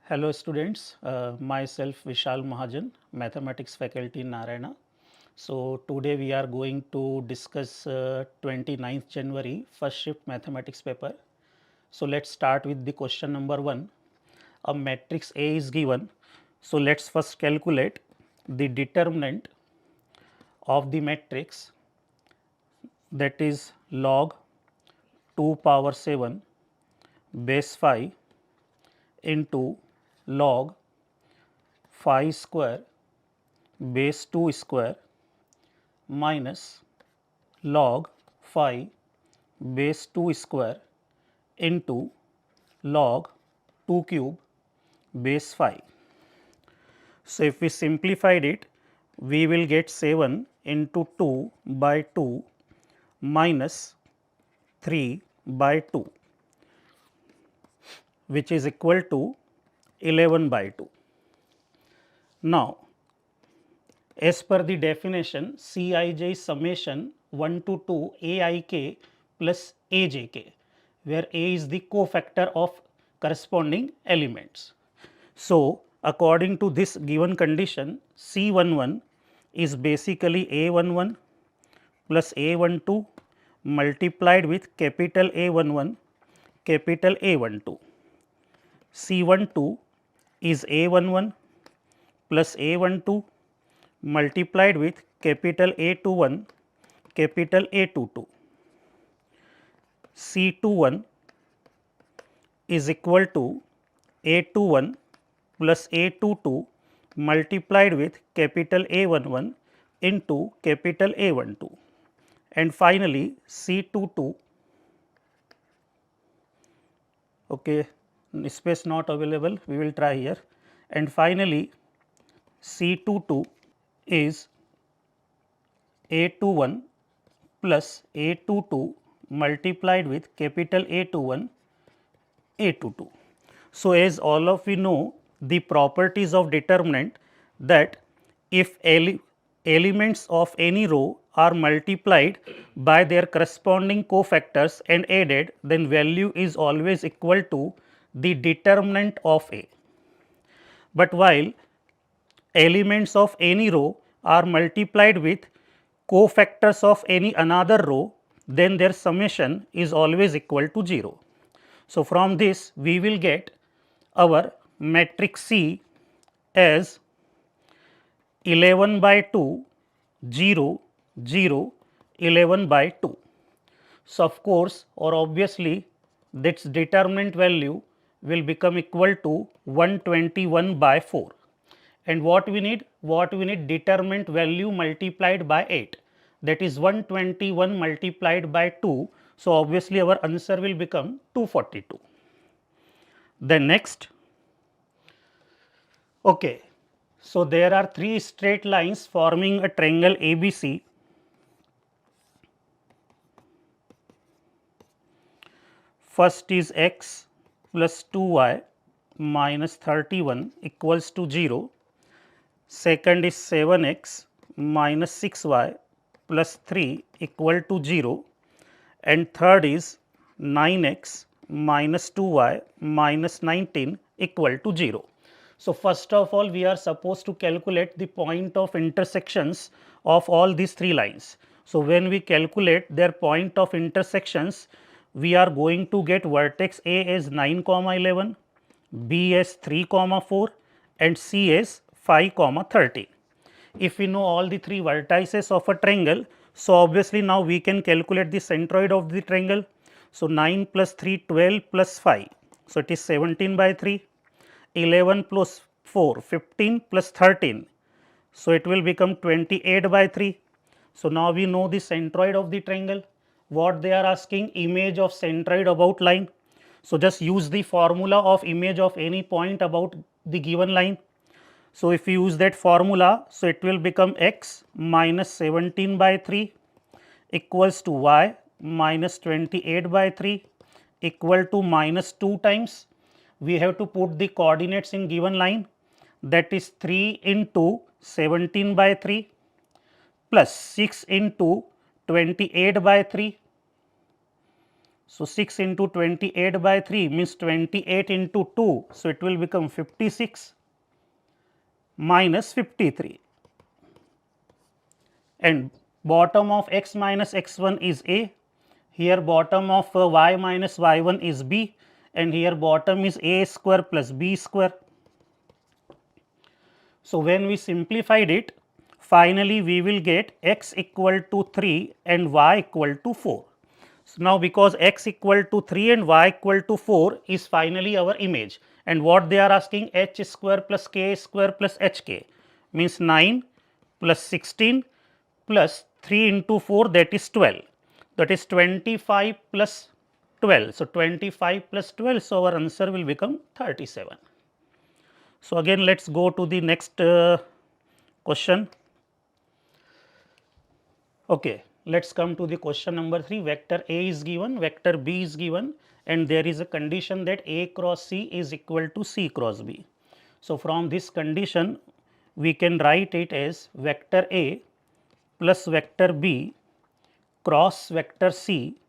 Hello students, myself Vishal Mahajan, mathematics faculty in Narayana. So today we are going to discuss 29th January first shift mathematics paper. So let's start with the question number 1. A matrix A is given. So let's first calculate the determinant of the matrix, that is log 2 power 7 base 5 into log 5 square base 2 square minus log 5 base 2 square into log 2 cube base 5. So, if we simplified it, we will get 7 into 2 by 2 minus 3 by 2, which is equal to 11 by 2. Now, as per the definition, Cij is summation 1 to 2 Aik plus Ajk, where A is the cofactor of corresponding elements. So, according to this given condition, C11 is basically A11 plus A12 multiplied with capital A11 capital A12. C12 is A11 plus A12 multiplied with capital A21 capital A22. C21 is equal to A21 plus A22 multiplied with capital A11 into capital A12, and finally C22, okay, space not available, we will try here, and finally C22 is A21 plus A22 multiplied with capital A21 A22. So, as all of you know, the properties of determinant, that if elements of any row are multiplied by their corresponding cofactors and added, then value is always equal to the determinant of A. But while elements of any row are multiplied with cofactors of any another row, then their summation is always equal to 0. So, from this we will get our matrix C as 11 by 2 0 0 11 by 2. So, of course, or obviously this determinant value will become equal to 121 by 4, and what we need? What we need? Determinant value multiplied by 8, that is 121 multiplied by 2. So, obviously our answer will become 242. Then next, okay. So, there are three straight lines forming a triangle ABC. First is x plus 2y minus 31 equals to 0. Second is 7x minus 6y plus 3 equal to 0, and third is 9x minus 2y minus 19 equal to 0. So, first of all, we are supposed to calculate the point of intersections of all these three lines. So, when we calculate their point of intersections, we are going to get vertex A as 9 comma 11, B as 3 comma 4, and C as 5 comma 30. If we know all the three vertices of a triangle, so obviously now we can calculate the centroid of the triangle. So, 9 plus 3 12 plus 5. So, it is 17 by 3, 11 plus 4 15 plus 13. So, it will become 28 by 3. So, now we know the centroid of the triangle. What they are asking? Image of centroid about line. So, just use the formula of image of any point about the given line. So, if you use that formula, so it will become x minus 17 by 3 equals to y minus 28 by 3 equal to minus 2 times. We have to put the coordinates in given line, that is 3 into 17 by 3 plus 6 into 28 by 3 So, 6 into 28 by 3 means 28 into 2. So, it will become 56 minus 53, and bottom of x minus x 1 is a, here bottom of y minus y 1 is b, and here bottom is a square plus b square. So, when we simplified it, finally, we will get x equal to 3 and y equal to 4. So, now because x equal to 3 and y equal to 4 is finally our image, and what they are asking, h square plus k square plus hk means 9 plus 16 plus 3 into 4, that is 12, that is 25 plus 12. So, 25 plus 12. So, our answer will become 37. So, again let us go to the next question. Okay. Let us come to the question number 3. Vector A is given, vector B is given, and there is a condition that A cross C is equal to C cross B. So, from this condition we can write it as vector A plus vector B cross vector C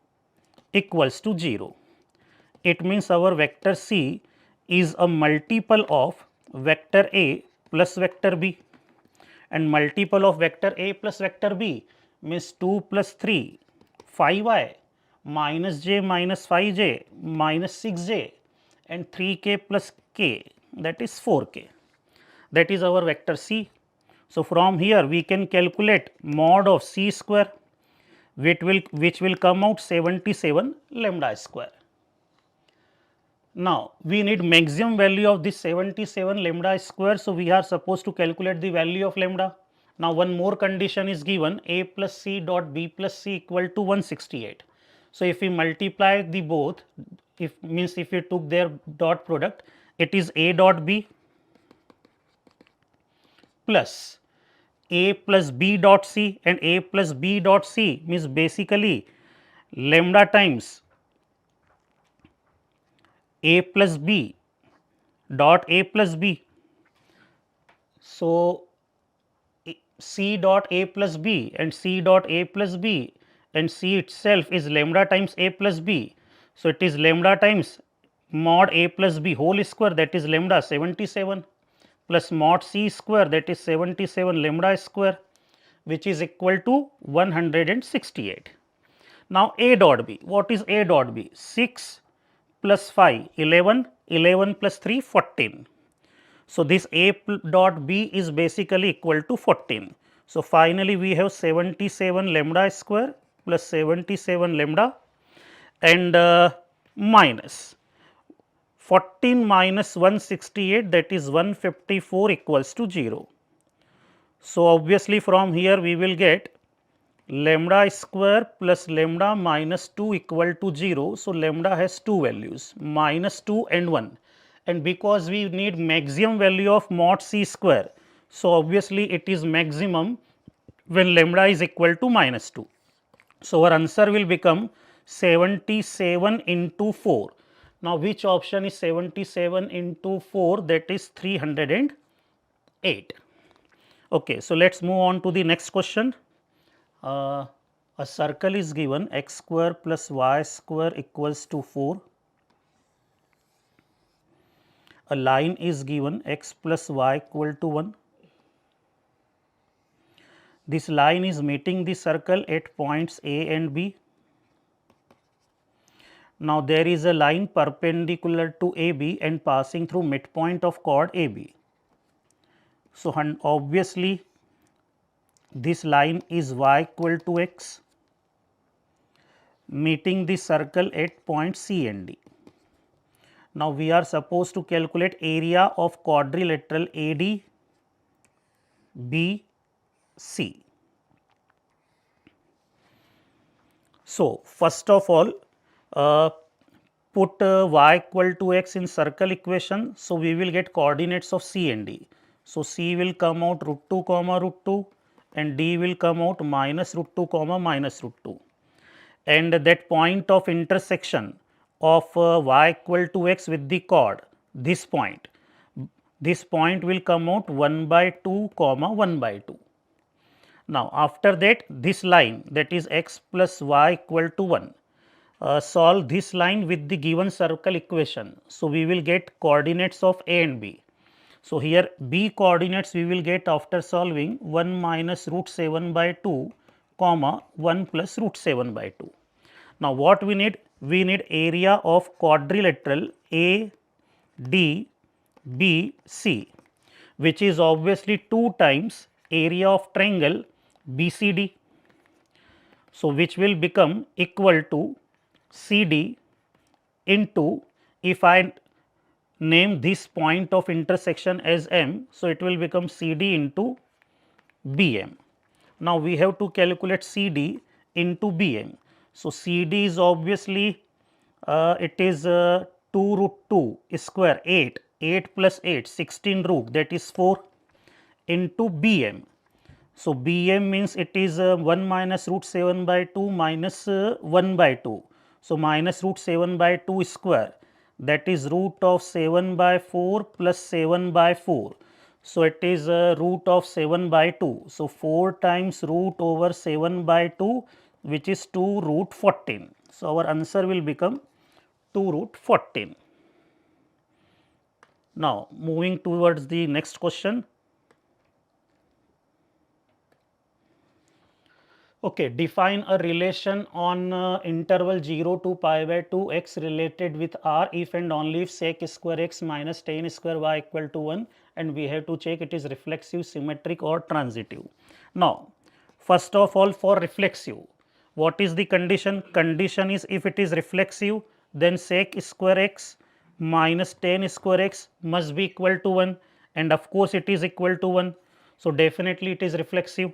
equals to 0. It means our vector C is a multiple of vector A plus vector B, and multiple of vector A plus vector B means 2 plus 3 5y minus j minus 5j minus 6j and 3k plus k, that is 4k, that is our vector C. So, from here we can calculate mod of C square, which will come out 77 lambda square. Now, we need maximum value of this 77 lambda square. So, we are supposed to calculate the value of lambda. Now, one more condition is given, a plus c dot b plus c equal to 168. So, if we multiply the both, if means if we took their dot product, it is a dot b plus a plus b dot c, and a plus b dot c means basically lambda times a plus b dot a plus b. So, c dot a plus b and c dot a plus b, and c itself is lambda times a plus b. So, it is lambda times mod a plus b whole square, that is lambda 77, plus mod c square, that is 77 lambda square, which is equal to 168. Now, a dot b, what is a dot b? 6 plus 5 11, 11 plus 3 14. So, this a dot b is basically equal to 14. So, finally, we have 77 lambda square plus 77 lambda and minus 14 minus 168, that is 154 equals to 0. So, obviously, from here we will get lambda square plus lambda minus 2 equal to 0. So, lambda has two values, minus 2 and 1, and because we need maximum value of mod c square. So, obviously, it is maximum when lambda is equal to minus 2. So, our answer will become 77 into 4. Now, which option is 77 into 4? That is 308. Okay, so, let us move on to the next question. A circle is given, x square plus y square equals to 4. A line is given, x plus y equal to 1. This line is meeting the circle at points A and B. Now, there is a line perpendicular to AB and passing through midpoint of chord AB. So, obviously, this line is y equal to x meeting the circle at point C and D. Now, we are supposed to calculate area of quadrilateral AD BC. So, first of all, put y equal to x in circle equation. So, we will get coordinates of C and D. So, C will come out root 2 comma root 2 and D will come out minus root 2 comma minus root 2, and that point of intersection of y equal to x with the chord, this point will come out 1 by 2 comma 1 by 2. Now, after that this line, that is x plus y equal to 1, solve this line with the given circle equation. So, we will get coordinates of A and B. So, here B coordinates we will get after solving 1 minus root 7 by 2 comma 1 plus root 7 by 2. Now, what we need? We need area of quadrilateral A D B C, which is obviously 2 times area of triangle B C D. So, which will become equal to C D into, if I name this point of intersection as M. So, it will become C D into B M. Now, we have to calculate C D into B M. So, C D is obviously it is 2 root 2 square 8 plus 8 16 root, that is 4 into B M. So, B M means it is 1 minus root 7 by 2 minus 1 by 2. So, minus root 7 by 2 square, that is root of 7 by 4 plus 7 by 4. So, it is root of 7 by 2. So, 4 times root over 7 by 2, which is 2 root 14. So, our answer will become 2 root 14. Now, moving towards the next question. Okay, define a relation on interval 0 to pi by 2 x related with r if and only if sec square x minus tan square y equal to 1, and we have to check it is reflexive, symmetric or transitive. Now, first of all, for reflexive, what is the condition? Condition is if it is reflexive, then sec square x minus tan square x must be equal to 1, and of course, it is equal to 1. So, definitely it is reflexive.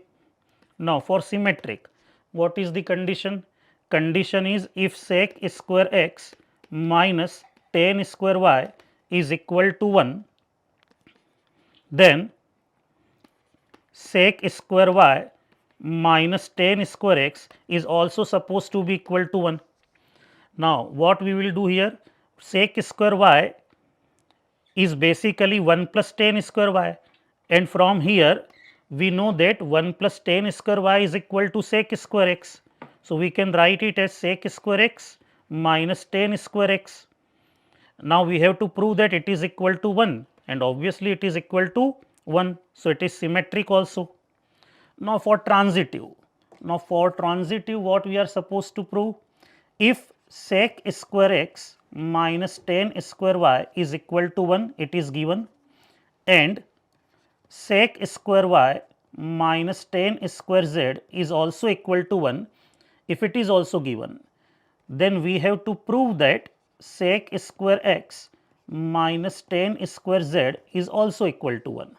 Now, for symmetric, what is the condition? Condition is if sec square x minus tan square y is equal to 1, then sec square y minus tan square x is also supposed to be equal to 1. Now, what we will do here? Sec square y is basically 1 plus tan square y, and from here we know that 1 plus tan square y is equal to sec square x. So, we can write it as sec square x minus tan square x. Now, we have to prove that it is equal to 1, and obviously, it is equal to 1. So, it is symmetric also. Now, for transitive, what we are supposed to prove? If sec square x minus tan square y is equal to 1, it is given, and sec square y minus tan square z is also equal to 1, if it is also given, then we have to prove that sec square x minus tan square z is also equal to 1.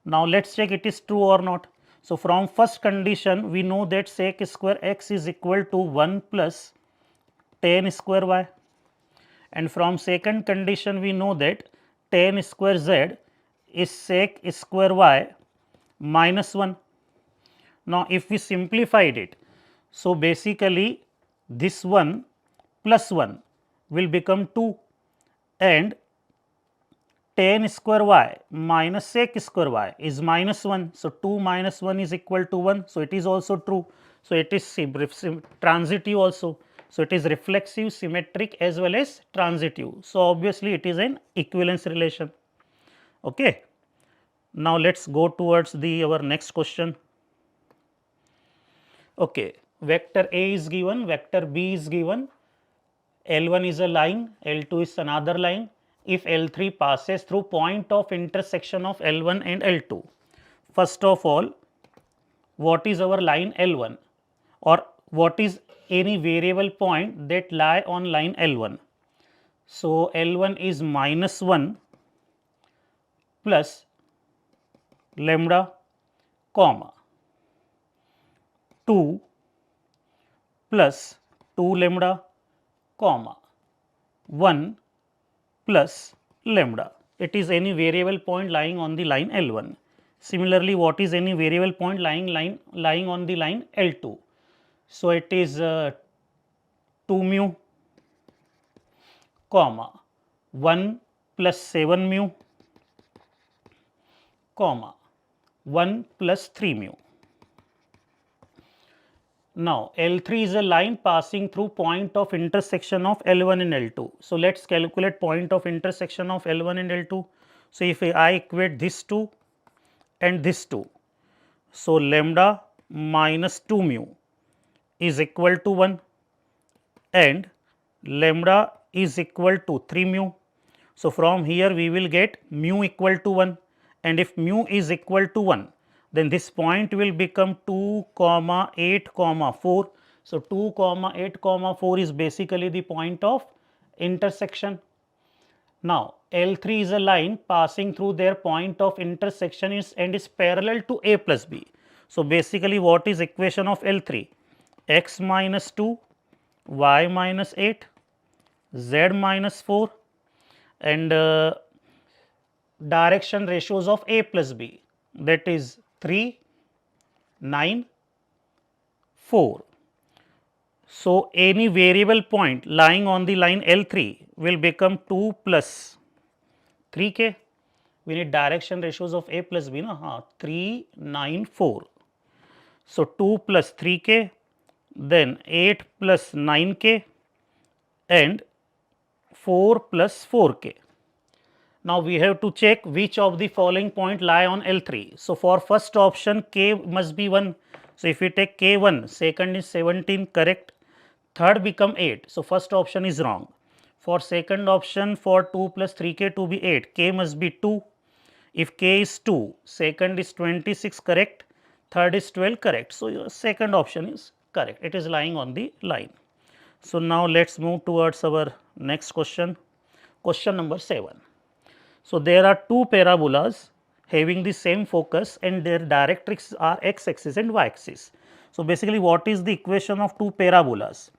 Now, let us check it is true or not. So, from first condition we know that sec square x is equal to 1 plus tan square y, and from second condition we know that tan square z is sec square y minus 1. Now, if we simplified it, so basically this 1 plus 1 will become 2, and tan square y minus sec square y is minus 1. So, 2 minus 1 is equal to 1. So, it is also true. So, it is transitive also. So, it is reflexive, symmetric as well as transitive. So, obviously, it is an equivalence relation. Okay. Now, let us go towards the our next question. Okay. Vector A is given, vector B is given, L1 is a line, L2 is another line. If L3 passes through point of intersection of L1 and L2. First of all, what is our line L1, or what is any variable point that lie on line L1? So, L1 is minus 1 plus lambda comma 2 plus 2 lambda comma 1 plus lambda. It is any variable point lying on the line L1. Similarly, what is any variable point lying on the line L2? So, it is 2 mu comma 1 plus 7 mu comma 1 plus 3 mu. Now, L3 is a line passing through point of intersection of L1 and L2. So, let us calculate point of intersection of L1 and L2. So, if I equate this 2 and this 2, so lambda minus 2 mu is equal to 1 and lambda is equal to 3 mu. So, from here we will get mu equal to 1 and if mu is equal to 1, then this point will become 2 comma 8 comma 4. So, 2 comma 8 comma 4 is basically the point of intersection. Now, L3 is a line passing through their point of intersection and is parallel to A plus B. So, basically what is equation of L3? X minus 2, y minus 8, z minus 4 and direction ratios of A plus B, that is 3, 9, 4. So, any variable point lying on the line L3 will become 2 plus 3k. We need direction ratios of A plus B, na? 3, 9, 4. So, 2 plus 3k, then 8 plus 9k and 4 plus 4k. Now, we have to check which of the following point lie on L3. So, for first option k must be 1. So, if we take k 1, second is 17, correct, third become 8. So, first option is wrong. For second option, for 2 plus 3k to be 8, k must be 2. If k is 2, second is 26, correct, third is 12, correct. So, your second option is correct, it is lying on the line. So, now let us move towards our next question, question number 7. So, there are two parabolas having the same focus and their directrix are x axis and y axis. So, basically what is the equation of two parabolas?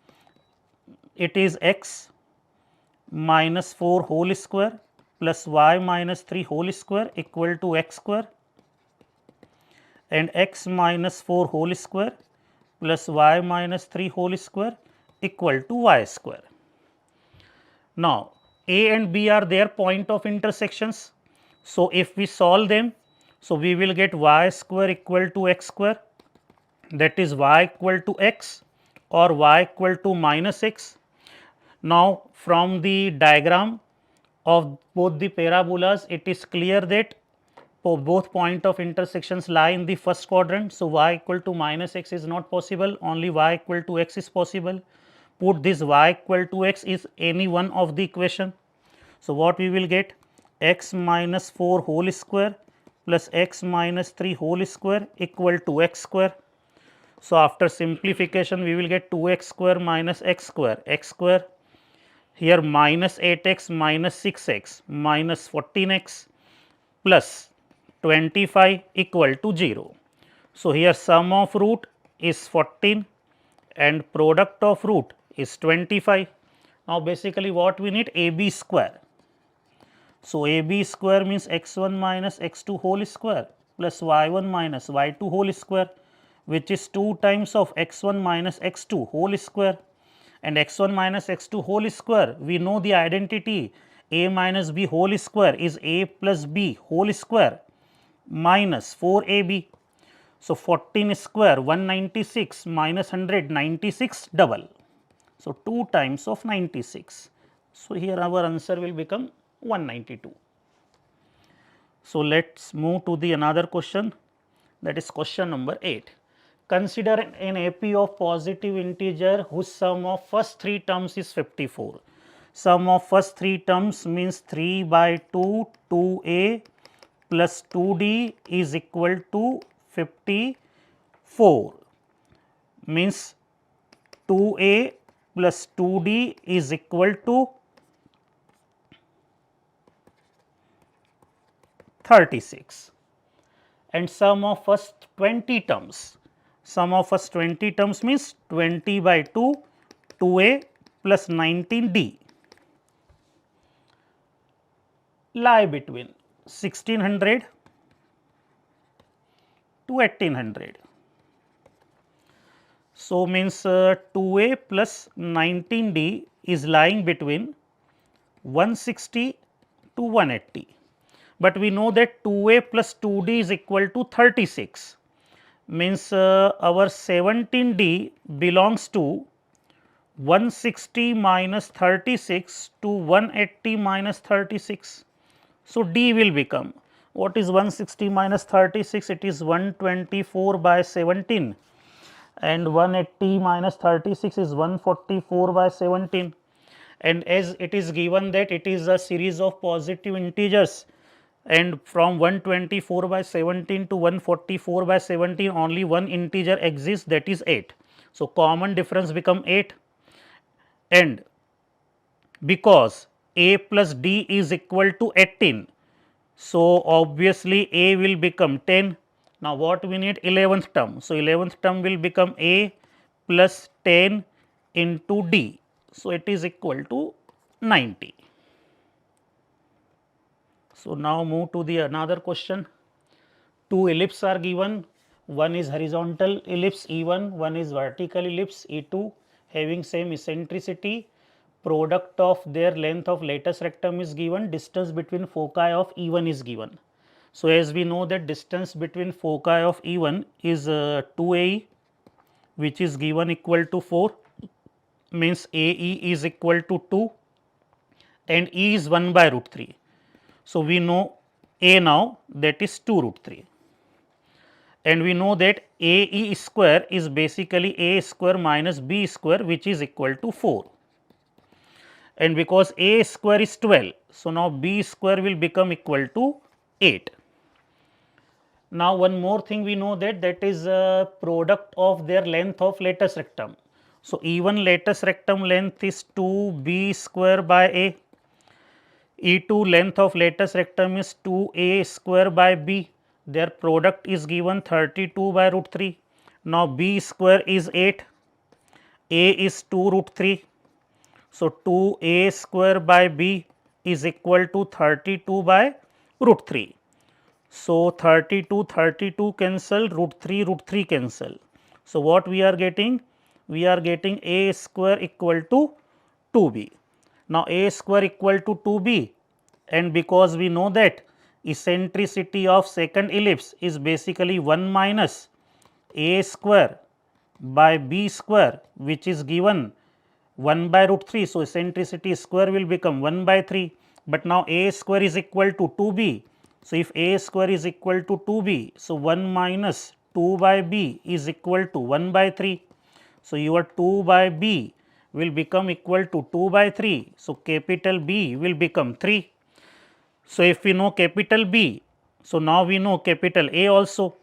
It is x minus 4 whole square plus y minus 3 whole square equal to x square and x minus 4 whole square plus y minus 3 whole square equal to y square. Now, A and B are their point of intersections. So, if we solve them, so we will get y square equal to x square, that is y equal to x or y equal to minus x. Now, from the diagram of both the parabolas, it is clear that both point of intersections lie in the first quadrant. So, y equal to minus x is not possible, only y equal to x is possible. Put this y equal to x is any one of the equation. So, what we will get? X minus 4 whole square plus x minus 3 whole square equal to x square. So, after simplification we will get 2x square minus x square, here minus 8x minus 6x minus 14x plus 25 equal to 0. So, here sum of root is 14 and product of root is 25. Now, basically what we need? AB square. So, AB square means x1 minus x2 whole square plus y1 minus y2 whole square, which is 2 times of x1 minus x2 whole square, and x1 minus x2 whole square, we know the identity a minus b whole square is a plus b whole square minus 4ab. So, 14 square 196 minus 196 double. So, 2 times of 96. So, here our answer will become 192. So, let us move to the another question, that is question number 8. Consider an AP of positive integer whose sum of first 3 terms is 54. Sum of first 3 terms means 3 by 2 2a plus 2d is equal to 54, means 2a plus 2d is equal to 36, and sum of first 20 terms, sum of first 20 terms means 20 by 2 2a plus 19d lie between 1600 to 1800. So, means 2a plus 19d is lying between 160 to 180, but we know that 2a plus 2d is equal to 36, means our 17D belongs to 160 minus 36 to 180 minus 36. So, D will become, what is 160 minus 36? It is 124 by 17, and 180 minus 36 is 144 by 17, and as it is given that it is a series of positive integers, and from 124 by 17 to 144 by 17 only one integer exists, that is 8. So, common difference become 8, and because a plus d is equal to 18. So, obviously, a will become 10. Now, what we need? 11th term. So, 11th term will become a plus 10 into d. So, it is equal to 90. So, now move to the another question. Two ellipses are given, one is horizontal ellipse E1, one is vertical ellipse E2 having same eccentricity. Product of their length of latus rectum is given, distance between foci of E1 is given. So, as we know that distance between foci of E1 is 2AE, which is given equal to 4, means AE is equal to 2 and E is 1 by root 3. So, we know A now, that is 2 root 3, and we know that AE square is basically A square minus B square, which is equal to 4, and because A square is 12. So, now B square will become equal to 8. Now, one more thing we know that is a product of their length of latus rectum. So, E1 latus rectum length is 2 B square by A, E2 length of latus rectum is 2 A square by B, their product is given 32 by root 3. Now, B square is 8, A is 2 root 3. So, 2 A square by B is equal to 32 by root 3. So, 32 cancel, root 3 cancel. So, what we are getting? We are getting A square equal to 2B. Now, A square equal to 2B, and because we know that eccentricity of second ellipse is basically 1 minus A square by B square, which is given 1 by root 3. So, eccentricity square will become 1 by 3, but now A square is equal to 2B. So, if A square is equal to 2B, so 1 minus 2 by B is equal to 1 by 3. So, your 2 by B will become equal to 2 by 3. So, capital B will become 3. So, if we know capital B, so now we know capital A also.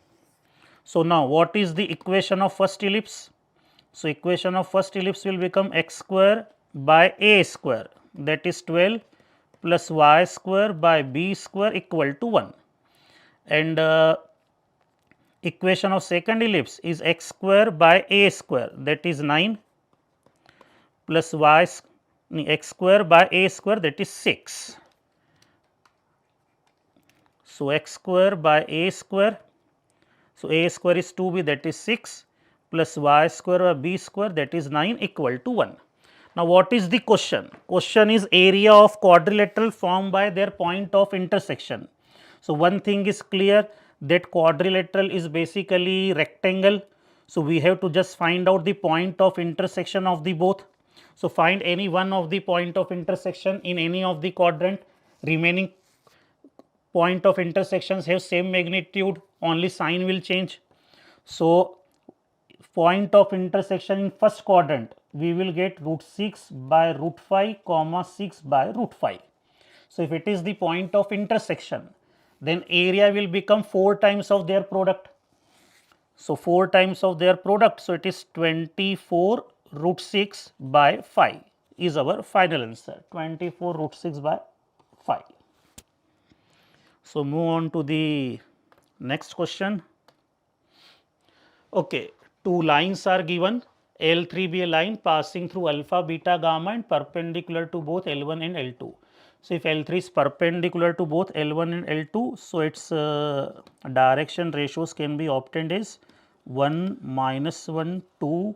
So, now what is the equation of first ellipse? So, equation of first ellipse will become x square by A square, that is 12 plus y square by B square equal to 1, and equation of second ellipse is x square by A square, that is 9 plus x square by A square, that is 6. So, x square by A square, so A square is 2B, that is 6 plus y square by B square, that is 9 equal to 1. Now, what is the question? Question is area of quadrilateral formed by their point of intersection. So, one thing is clear that quadrilateral is basically rectangle. So, we have to just find out the point of intersection of the both. So, find any one of the point of intersection in any of the quadrant, remaining point of intersections have same magnitude, only sign will change. So, point of intersection in first quadrant we will get root 6 by root 5 comma 6 by root 5. So, if it is the point of intersection, then area will become 4 times of their product. So, 4 times of their product. So, it is 24 root 6 by 5 is our final answer, 24 root 6 by 5. So, move on to the next question. Okay, two lines are given, L3 be a line passing through alpha, beta, gamma and perpendicular to both L1 and L2. So, if L3 is perpendicular to both L1 and L2, so its direction ratios can be obtained as 1 minus 1 2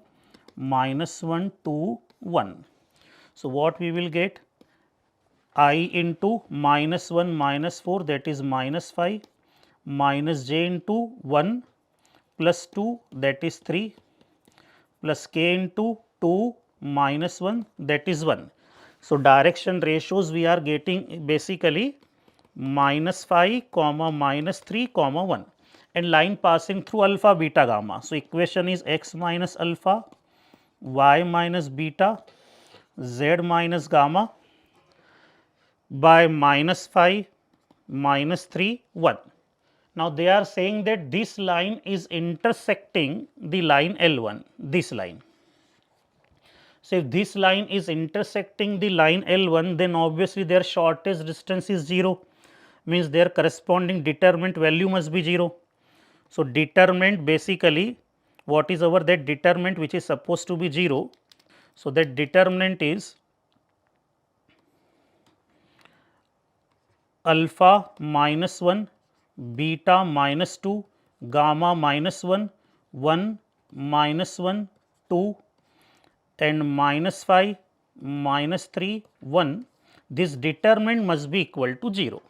minus 1 2 1. So, what we will get? I into minus 1 minus 4, that is minus 5, minus j into 1 plus 2 that is 3 plus k into 2 minus 1 that is 1. So, direction ratios we are getting basically minus 5 comma minus 3 comma 1 and line passing through alpha beta gamma. So, equation is x minus alpha, y minus beta, z minus gamma by minus 5, minus 3, 1. Now, they are saying that this line is intersecting the line L1, this line. So, if this line is intersecting the line L1, then obviously their shortest distance is 0, means their corresponding determinant value must be 0. So, determinant basically what is our that determinant which is supposed to be 0. So, that determinant is alpha minus 1, beta minus 2, gamma minus 1, 1 minus 1, 2 and minus 5, minus 3, 1. This determinant must be equal to 0.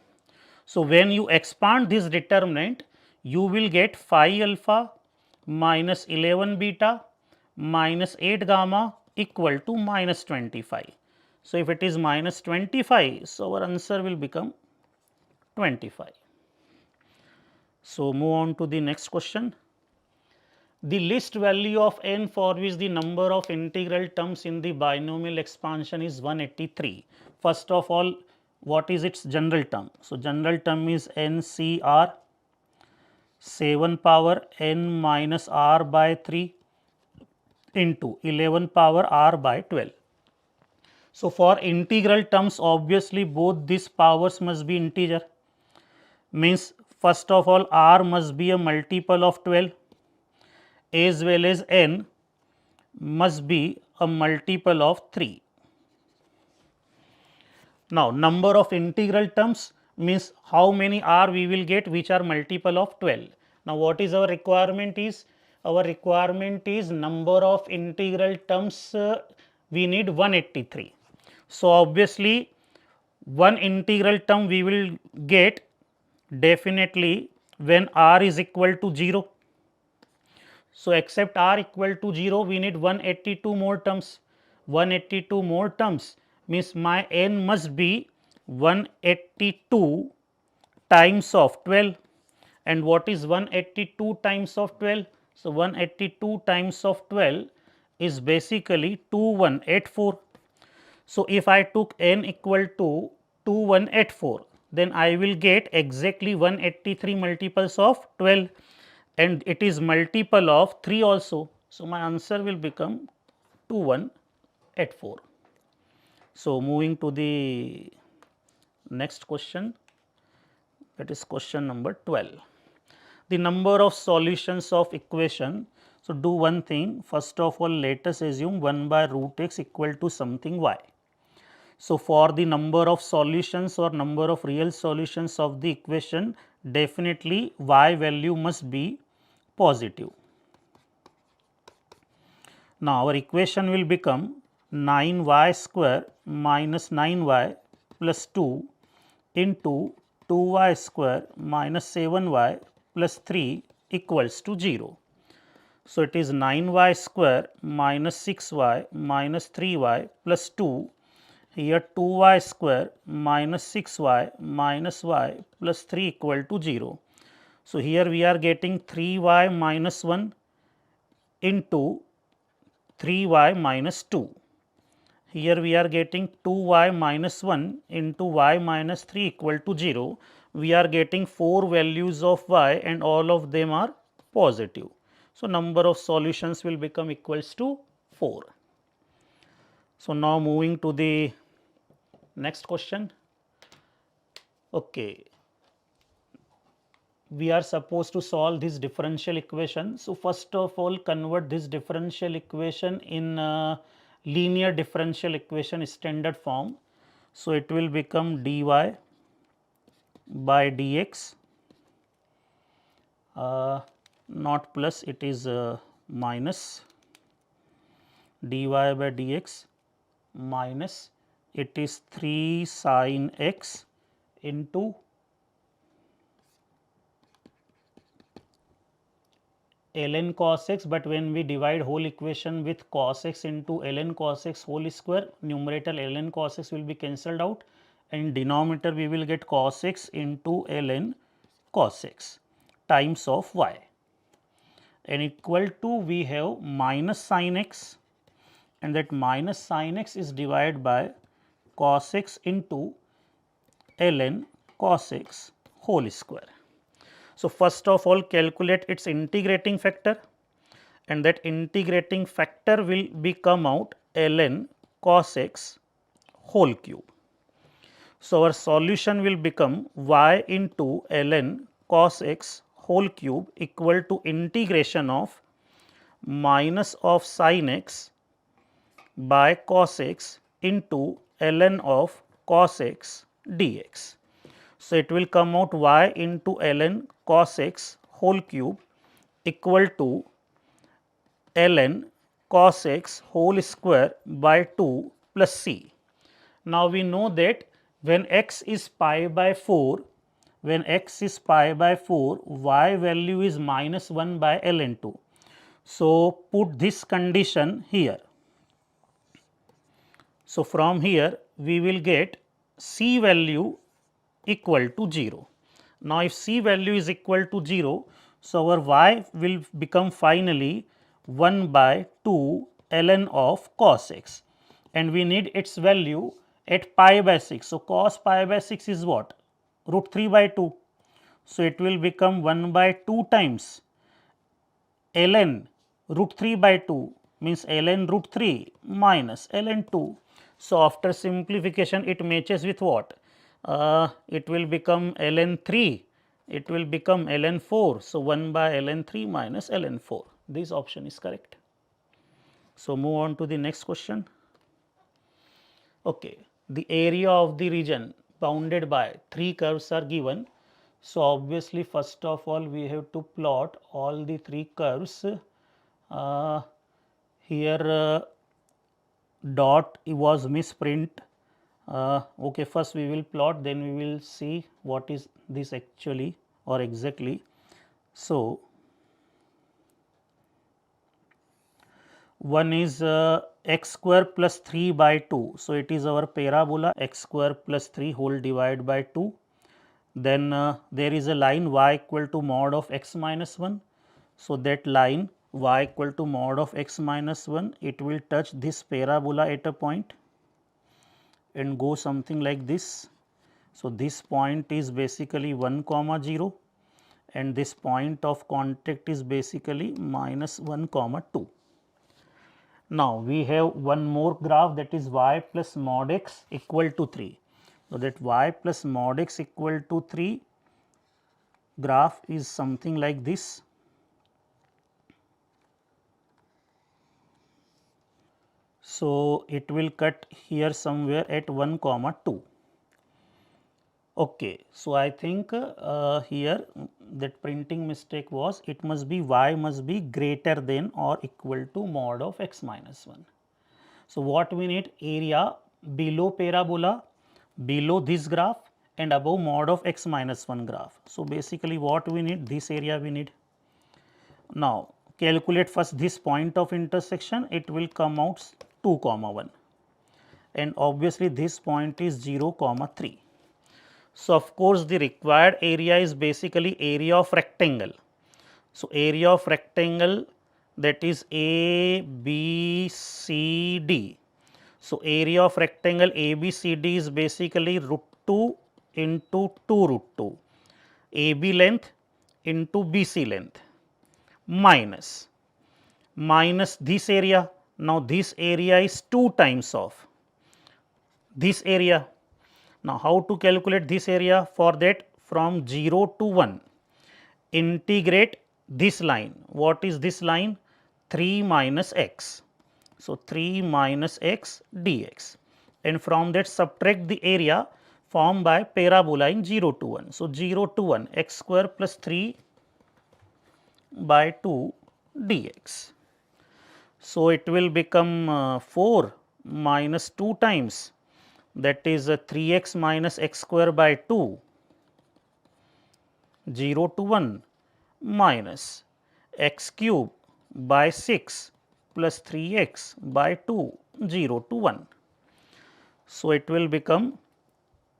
So, when you expand this determinant, you will get phi alpha minus 11 beta minus 8 gamma equal to minus 25. So, if it is minus 25, so our answer will become 25. So, move on to the next question. The list value of n for which the number of integral terms in the binomial expansion is 183. First of all, what is its general term? So, general term is NCR 7 power n minus r by 3 into 11 power r by 12. So, for integral terms obviously both these powers must be integer, means first of all r must be a multiple of 12 as well as n must be a multiple of 3. Now, number of integral terms means how many r we will get which are multiple of 12. Now, what is our requirement is? Our requirement is number of integral terms we need 183. So, obviously, one integral term we will get definitely when r is equal to 0. So, except r equal to 0 we need 182 more terms. 182 more terms means my n must be 182 times of 12 and what is 182 times of 12? So, 182 times of 12 is basically 2184. So, if I took n equal to 2184 then I will get exactly 183 multiples of 12 and it is multiple of 3 also. So, my answer will become 2184. So, moving to the next question, that is question number 12. The number of solutions of equation. So, do one thing, first of all let us assume 1 by root x equal to something y. So, for the number of solutions or number of real solutions of the equation, definitely y value must be positive. Now, our equation will become 9y square minus 9y plus 2 into 2y square minus 7y plus 3 equals to 0. So, it is 9y square minus 6y minus 3y plus 2, here 2y square minus 6y minus y plus 3 equal to 0. So, here we are getting 3y minus 1 into 3y minus 2. Here we are getting 2y minus 1 into y minus 3 equal to 0. We are getting 4 values of y and all of them are positive. So, number of solutions will become equals to 4. So, now moving to the next question. Okay. We are supposed to solve this differential equation. So, first of all convert this differential equation in linear differential equation standard form. So, it will become dy by dx not plus, it is minus dy by dx minus it is 3 sin x into ln cos x, but when we divide whole equation with cos x into ln cos x whole square, numerator ln cos x will be cancelled out, and denominator we will get cos x into ln cos x times of y, and equal to we have minus sin x, and that minus sin x is divided by cos x into ln cos x whole square. So, first of all calculate its integrating factor, and that integrating factor will be come out ln cos x whole cube. So, our solution will become y into ln cos x whole cube equal to integration of minus of sin x by cos x into ln of cos x dx. So, it will come out y into ln cos x whole cube equal to ln cos x whole square by 2 plus c. Now, we know that when x is pi by 4, when x is pi by 4, y value is minus 1 by ln 2. So, put this condition here. So, from here we will get c value equal to 0. Now, if c value is equal to 0, so our y will become finally 1 by 2 ln of cos x, and we need its value at pi by 6. So, cos pi by 6 is what? Root 3 by 2. So, it will become 1 by 2 times ln root 3 by 2 means ln root 3 minus ln 2. So, after simplification it matches with what? It will become ln 3, it will become ln 4. So, 1 by ln 3 minus ln 4, this option is correct. So, move on to the next question. Okay. The area of the region bounded by 3 curves are given. So, obviously first of all we have to plot all the 3 curves. Here dot was misprint. Okay, first we will plot, then we will see what is this actually or exactly. So, one is x square plus 3 by 2. So, it is our parabola x square plus 3 whole divided by 2. Then there is a line y equal to mod of x minus 1. So, that line y equal to mod of x minus 1, it will touch this parabola at a point and go something like this. So, this point is basically 1 comma 0, and this point of contact is basically minus 1 comma 2. Now, we have one more graph, that is y plus mod x equal to 3. So, that y plus mod x equal to 3 graph is something like this. So, it will cut here somewhere at 1 comma 2. Okay. So, I think here that printing mistake was, it must be y must be greater than or equal to mod of x minus 1. So, what we need? Area below parabola, below this graph and above mod of x minus 1 graph. So, basically what we need? This area we need. Now, calculate first this point of intersection, it will come out 2 comma 1, and obviously this point is 0 comma 3. So, of course, the required area is basically area of rectangle. So, area of rectangle, that is A, B, C, D. So, area of rectangle A, B, C, D is basically root 2 into 2 root 2, AB length into BC length minus this area. Now, this area is 2 times of this area. Now, how to calculate this area? For that, from 0 to 1 integrate this line. What is this line? 3 minus x. So, 3 minus x dx, and from that subtract the area formed by parabola in 0 to 1. So, 0 to 1 x square plus 3 by 2 dx. So, it will become 4 minus 2 times, that is 3x minus x square by 2, 0 to 1 minus x cube by 6 plus 3x by 2, 0 to 1. So, it will become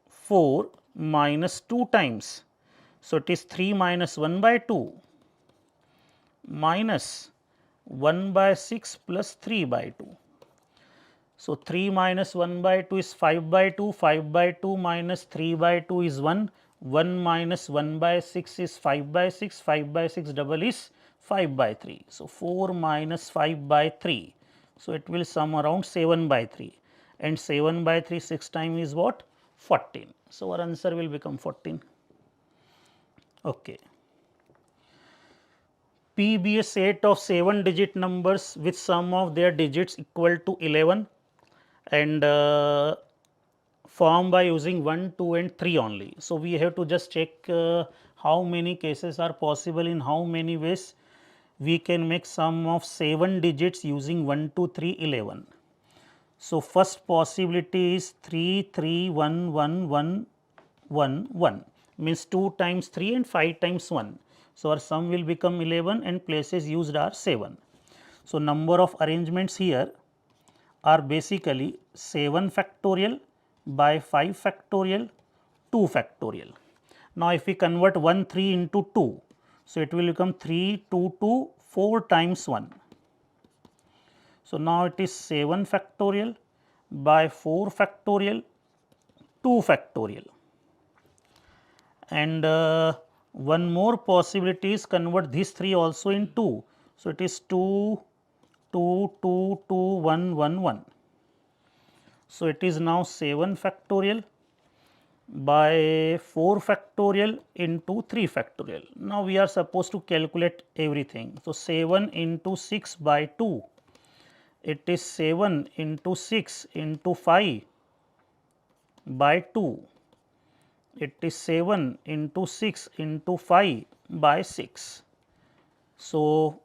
4 minus 2 times. So, it is 3 minus 1 by 2 minus 1 by 6 plus 3 by 2. So, 3 minus 1 by 2 is 5 by 2, 5 by 2 minus 3 by 2 is 1, 1 minus 1 by 6 is 5 by 6, 5 by 6 double is 5 by 3. So, 4 minus 5 by 3. So, it will sum around 7 by 3 and 7 by 3 6 times is what? 14. So, our answer will become 14. Okay. P be a set of 7 digit numbers with sum of their digits equal to 11 and formed by using 1, 2 and 3 only. So, we have to just check how many cases are possible, in how many ways we can make sum of 7 digits using 1, 2, 3, 11. So, first possibility is 3, 3, 1, 1, 1, 1, 1 means 2 times 3 and 5 times 1. So, our sum will become 11 and places used are 7. So, number of arrangements here are basically 7 factorial by 5 factorial 2 factorial. Now, if we convert 1 3 into 2, so it will become 3 2 2 4 times 1. So, now it is 7 factorial by 4 factorial 2 factorial and one more possibility is convert these 3 also in 2. So, it is 2 2 2 2 1 1 1. So, it is now 7 factorial by 4 factorial into 3 factorial. Now, we are supposed to calculate everything. So, 7 into 6 by 2, it is 7 into 6 into 5 by 2, it is 7 into 6 into 5 by 6. So,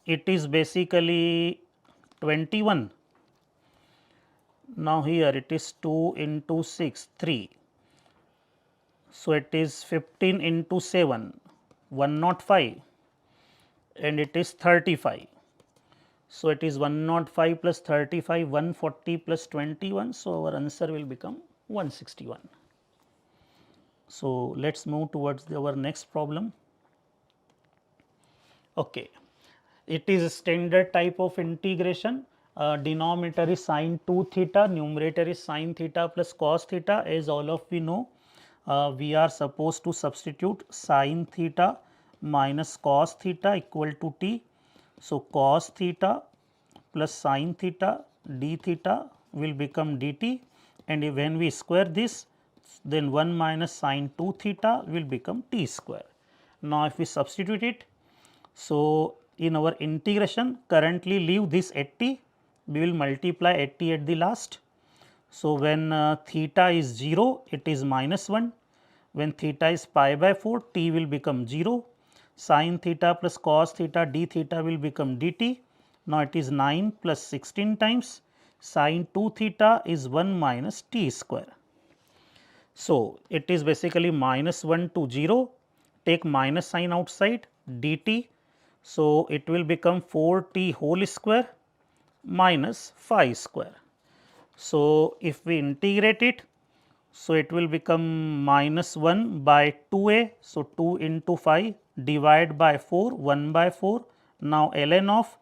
it is basically 21. Now, here it is 2 into 6 3. So, it is 15 into 7 105 and it is 35. So, it is 105 plus 35 140 plus 21. So, our answer will become 161. So, let us move towards our next problem. Okay. It is a standard type of integration. Denominator is sin 2 theta, numerator is sin theta plus cos theta. As all of we know, we are supposed to substitute sin theta minus cos theta equal to t. So, cos theta plus sin theta d theta will become dt, and when we square this, then 1 minus sin 2 theta will become t square. Now, if we substitute it, so in our integration currently leave this 80, we will multiply 80 at the last. So, when theta is 0, it is minus 1, when theta is pi by 4, t will become 0, sin theta plus cos theta d theta will become dt. Now, it is 9 plus 16 times sin 2 theta is 1 minus t square. So, it is basically minus 1 to 0, take minus sign outside dt. So, it will become 4 t whole square minus 5 square. So, if we integrate it, so it will become minus 1 by 2a. So, 2 into 5 divide by 4 1 by 4. Now, ln of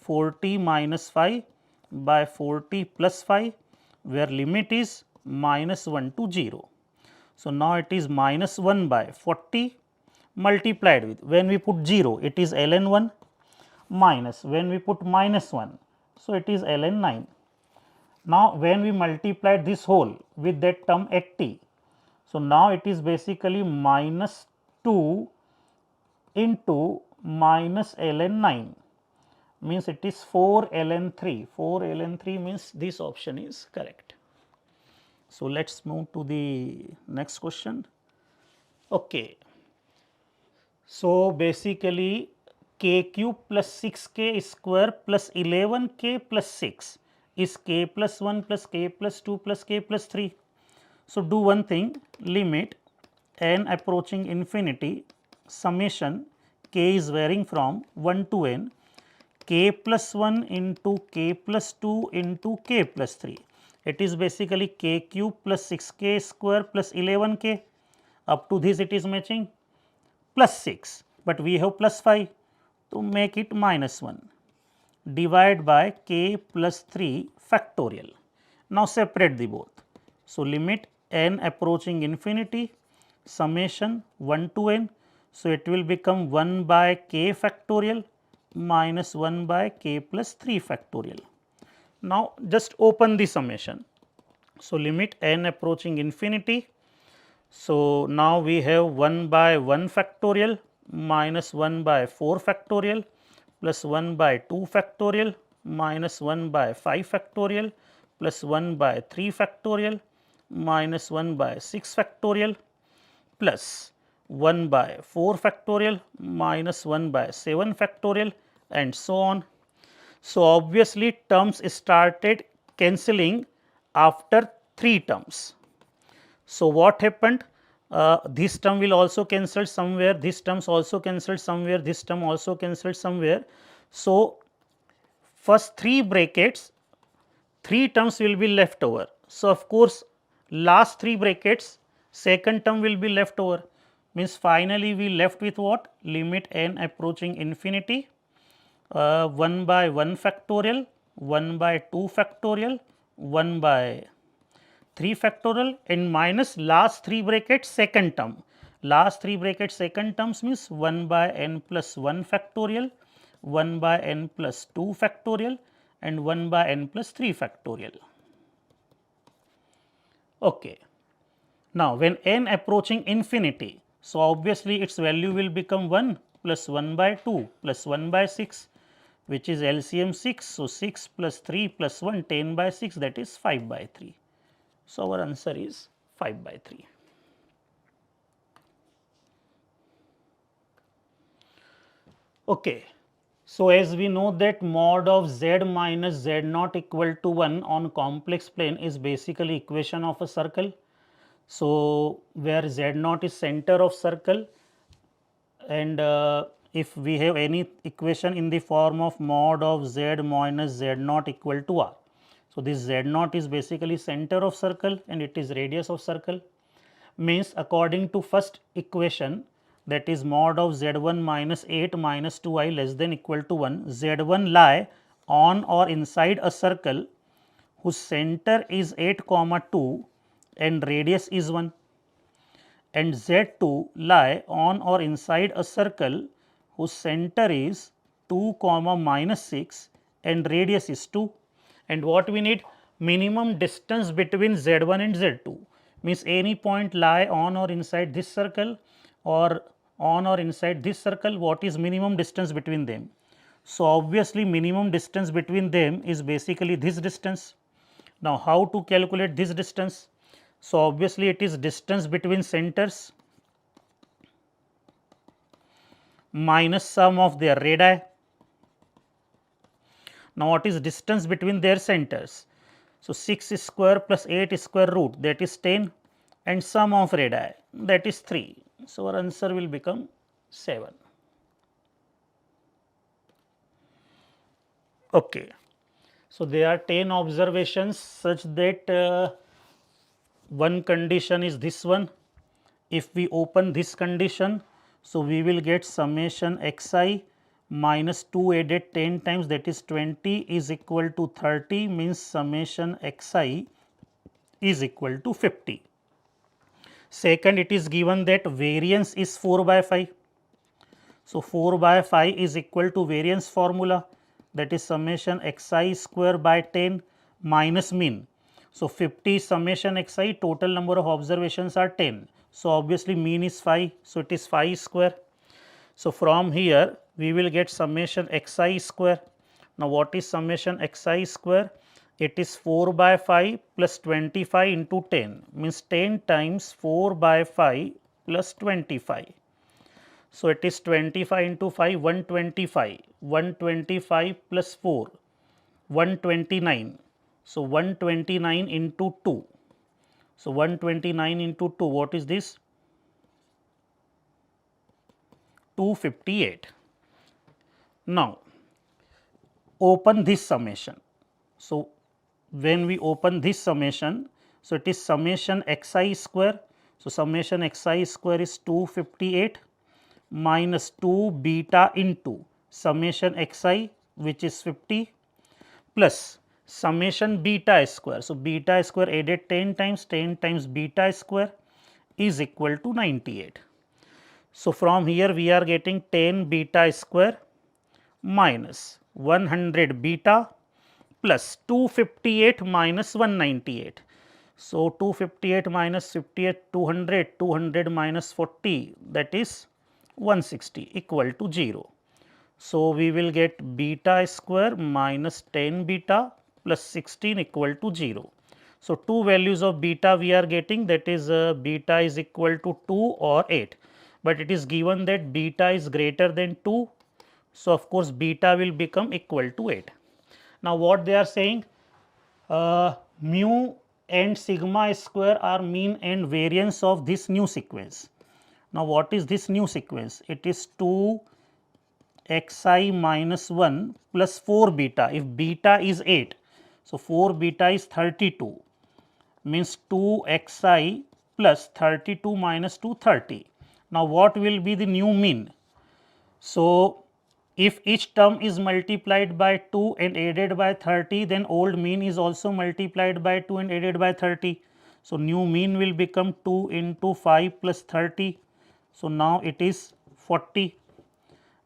4t minus 5 by 4t plus 5, where limit is minus 1 to 0. So, now it is minus 1 by 40 multiplied with, when we put 0, it is ln 1 minus, when we put minus 1, so it is ln 9. Now, when we multiply this whole with that term at t, so now it is basically minus 2 into minus ln 9, means it is 4 ln 3, 4 ln 3 means this option is correct. So, let us move to the next question. Okay. So, basically k cube plus 6 k square plus 11 k plus 6 is k plus 1 plus k plus 2 plus k plus 3. So, do one thing, limit n approaching infinity summation k is varying from 1 to n, k plus 1 into k plus 2 into k plus 3. It is basically k cube plus 6k square plus 11k. Up to this it is matching plus 6, but we have plus 5 to make it minus 1, divide by k plus 3 factorial. Now separate the both. So limit n approaching infinity, summation 1 to n. So it will become 1 by k factorial minus 1 by k plus 3 factorial. Now just open the summation. So limit n approaching infinity. So now we have 1 by 1 factorial minus 1 by 4 factorial plus 1 by 2 factorial minus 1 by 5 factorial plus 1 by 3 factorial minus 1 by 6 factorial plus 1 by 4 factorial minus 1 by 7 factorial and so on. So, obviously terms started cancelling after 3 terms. So, what happened? This term will also cancel somewhere, this terms also cancelled somewhere, this term also cancelled somewhere. So, first 3 brackets, 3 terms will be left over. So, of course, last 3 brackets, second term will be left over, means finally we left with what? Limit n approaching infinity, 1 by 1 factorial, 1 by 2 factorial, 1 by 3 factorial and minus last 3 brackets second term. Last 3 brackets second terms means 1 by n plus 1 factorial, 1 by n plus 2 factorial and 1 by n plus 3 factorial. Okay. Now, when n approaching infinity, so obviously its value will become 1 plus 1 by 2 plus 1 by 6, which is LCM 6. So, 6 plus 3 plus 1 10 by 6, that is 5 by 3. So, our answer is 5 by 3. Okay. So, as we know that mod of z minus z naught equal to 1 on complex plane is basically equation of a circle. So, where z naught is center of circle and if we have any equation in the form of mod of z minus z naught equal to r. So, this z naught is basically center of circle and it is radius of circle, means according to first equation, that is mod of z1 minus 8 minus 2i less than equal to 1, z1 lie on or inside a circle whose center is 8 comma 2 and radius is 1, and z2 lie on or inside a circle whose center is 2 comma minus 6 and radius is 2. And what we need? Minimum distance between z1 and z2, means any point lie on or inside this circle or on or inside this circle, what is minimum distance between them? So, obviously minimum distance between them is basically this distance. Now, how to calculate this distance? So, obviously it is distance between centers minus sum of their radii. Now, what is distance between their centers? So, 6 square plus 8 square root, that is 10 and sum of radii, that is 3. So, our answer will become 7. Okay. So, there are 10 observations such that one condition is this one. If we open this condition, so we will get summation xi minus 2 added 10 times, that is 20 is equal to 30, means summation xi is equal to 50. Second, it is given that variance is 4 by 5. So, 4 by 5 is equal to variance formula, that is summation xi square by 10 minus mean. So, 50 summation xi, total number of observations are 10. So, obviously mean is 5. So, it is 5 square. So, from here we will get summation xi square. Now, what is summation xi square? It is 4 by 5 plus 25 into 10, means 10 times 4 by 5 plus 25. So, it is 25 into 5, 125, 125 plus 4, 129. So, 129 into 2. So, 129 into 2, what is this? 258. Now, open this summation. So, when we open this summation, so it is summation x I square. So, summation x I square is 258 minus 2 beta into summation x I, which is 50, plus summation beta square. So, beta square added 10 times beta square is equal to 98. So, from here we are getting 10 beta square minus 100 beta plus 258 minus 198. So, 258 minus 58, 200, 200 minus 40, that is 160 equal to 0. So, we will get beta square minus 10 beta plus 16 equal to 0. So, two values of beta we are getting, that is beta is equal to 2 or 8, but it is given that beta is greater than 2. So, of course, beta will become equal to 8. Now, what they are saying, mu and sigma square are mean and variance of this new sequence. Now, what is this new sequence? It is 2 x I minus 1 plus 4 beta. If beta is 8, so 4 beta is 32, means 2 x I plus 32 minus 2, 30. Now, what will be the new mean? So, if each term is multiplied by 2 and added by 30, then old mean is also multiplied by 2 and added by 30. So, new mean will become 2 into 5 plus 30. So, now it is 40.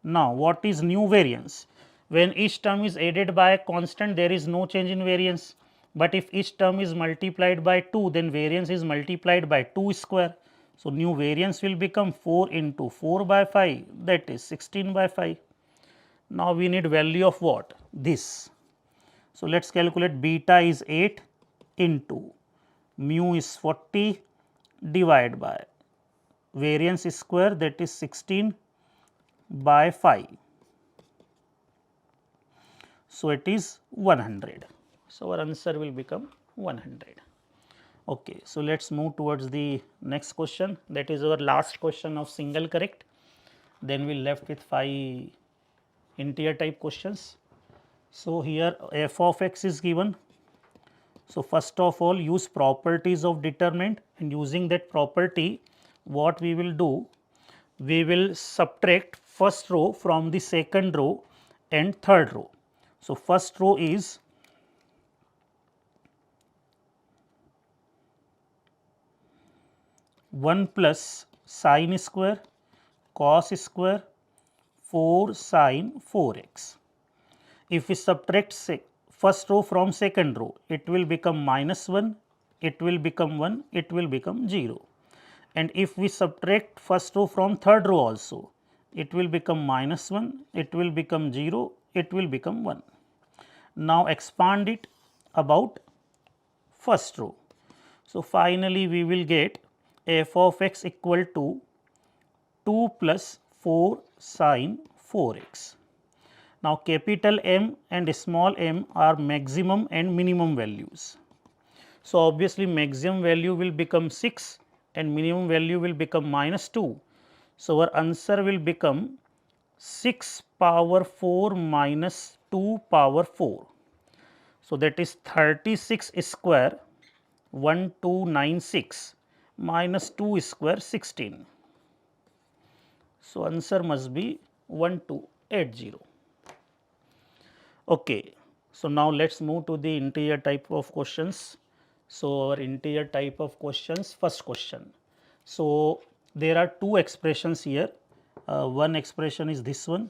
Now, what is new variance? When each term is added by a constant, there is no change in variance, but if each term is multiplied by 2, then variance is multiplied by 2 square. So, new variance will become 4 into 4 by 5, that is 16 by 5. Now, we need value of what? This. So, let us calculate beta is 8 into mu is 40 divided by variance square, that is 16 by 5. So, it is 100. So, our answer will become 100. Okay. So, let us move towards the next question, that is our last question of single correct. Then we will left with 5 integer type questions. So, here f of x is given. So, first of all use properties of determinant, and using that property what we will do, we will subtract first row from the second row and third row. So, first row is 1 plus sin square cos square 4 sin 4 x. If we subtract first row from second row, it will become minus 1, it will become 1, it will become 0. And if we subtract first row from third row also, it will become minus 1, it will become 0, it will become 1. Now, expand it about first row. So, finally, we will get f of x equal to 2 plus 4 sin 4 x. Now, capital M and small m are maximum and minimum values. So, obviously, maximum value will become 6 and minimum value will become minus 2. So, our answer will become 6 power 4 minus 2 power 4. So, that is 36 square 1296 minus 2 square 16. So, answer must be 1280. Okay. So, now let us move to the integer type of questions. So, our integer type of questions, first question. So, there are two expressions here, one expression is this one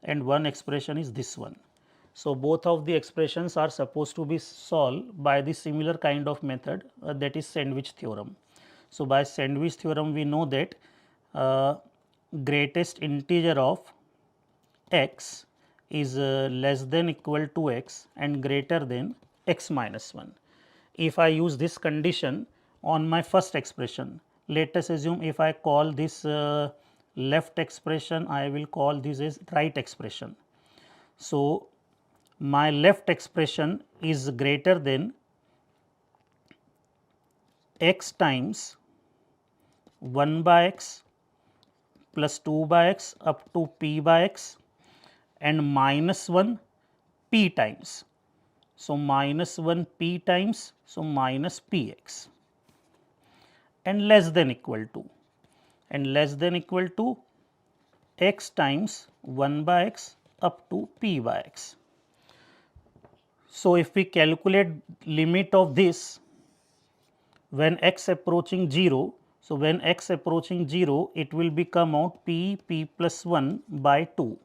and one expression is this one. So, both of the expressions are supposed to be solved by the similar kind of method, that is sandwich theorem. So, by sandwich theorem we know that greatest integer of x is less than equal to x and greater than x minus 1. If I use this condition on my first expression, let us assume if I call this left expression, I will call this as right expression. So, my left expression is greater than x times 1 by x plus 2 by x up to p by x and minus 1 p times. So, minus 1 p times, so minus p x and less than equal to x times 1 by x up to p by x. So, if we calculate limit of this when x approaching 0, so when x approaching 0 it will become out p plus 1 by 2